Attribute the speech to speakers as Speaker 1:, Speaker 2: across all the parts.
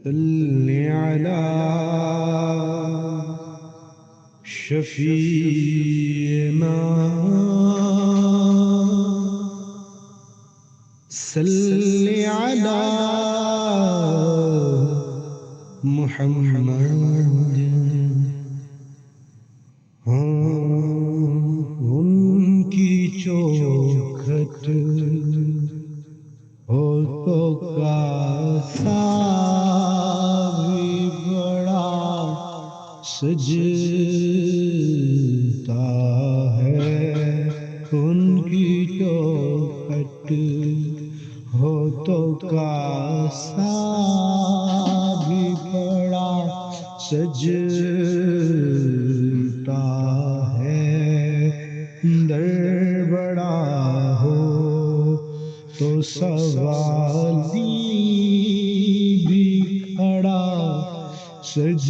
Speaker 1: صل على شفيعنا صل على محمد ان کی چوکھٹ ہو تو کاسا بھی بڑا سجتا ہے ان کی چوکھٹ ہو تو کاسا بھی بڑا سجتا ہے در بڑا ہو تو سوالی بھی کھڑا سجتا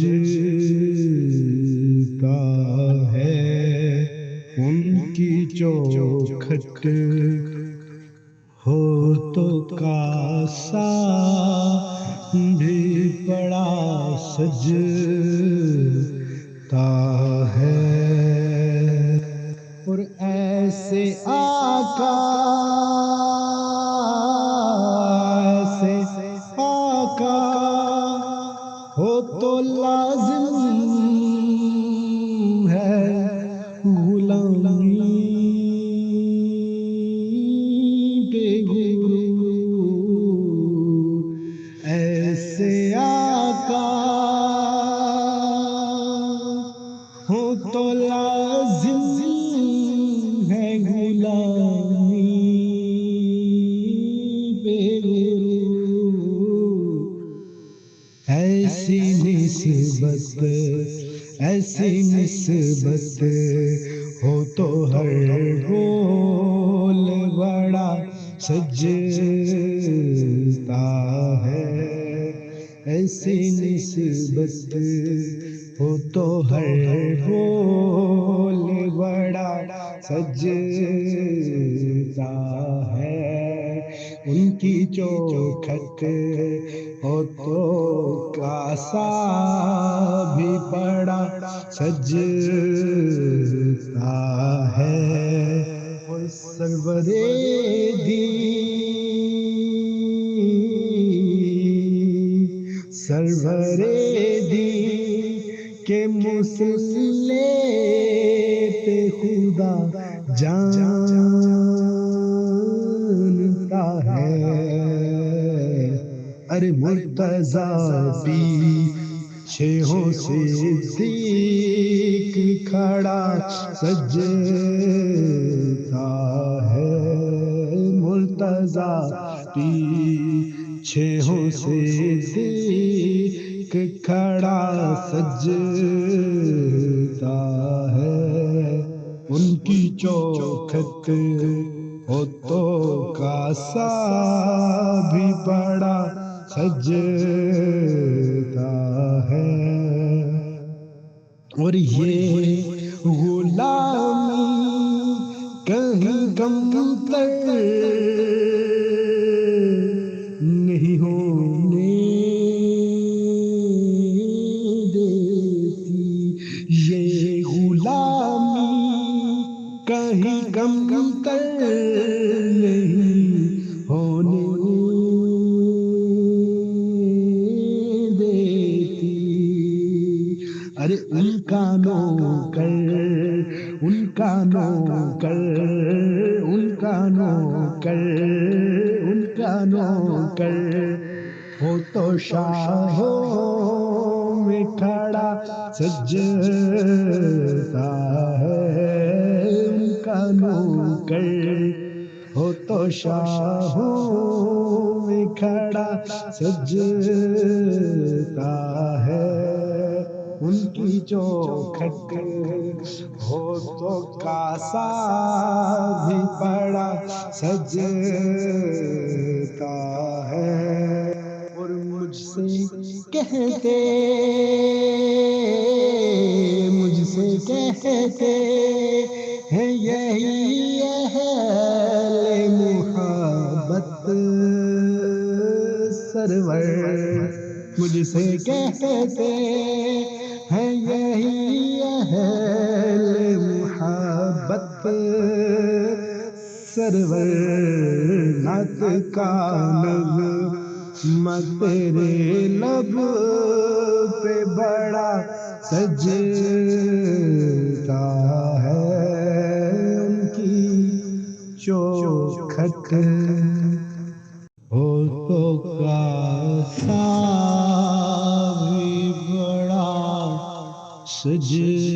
Speaker 1: ہے ان کی چوکھٹ ہو تو کاسا بھی بڑا سجتا ہے اور ایسے آقا ہو تو لازم ہے غلامی بے گرو ایسے آقا ہو تو لازم ہے غلامی بے گرو ایسی نسبت ہو تو ہر بول بڑا سجتا ہے ایسی نسبت ہو تو ہر بول بڑا سجتا ہے ان کی چوکھٹ ہو تو کاسا بھی بڑا سجتا ہے اور سرور دی کے مسلے پہ خدا جانتا ہے ارے مرتضیٰ پیچھے ہو صدیق کھڑا سجتا ہے مرتضیٰ پیچھے ہو صدیق کھڑا سجتا ہے ان کی چوکھٹ ہو تو کاسا بھی بڑا سجتا ہے اور یہ غلامی کہیں کمتر نہیں ہونے دیتی یہ غلامی کہیں کمتر نہیں ہونے دیتی ارے ان کا نوکر ہو تو شاہوں میں کھڑا سجتا ہے ان کا نوکر ہو تو شاہوں میں کھڑا سجتا ہے ان کی چوکھٹ ہو تو کاسا بھی بڑا سجتا ہے اور مجھ سے کہتے ہیں یہی اہل محبت سرور سرور مجھ سے کہتے ہیں یہی اہل محبت سرور نعت کا نغمہ تیرے لب پہ بڑا سجتا ہے ان کی چوکھٹ ہوتوں کا سا بھی بڑا سجتا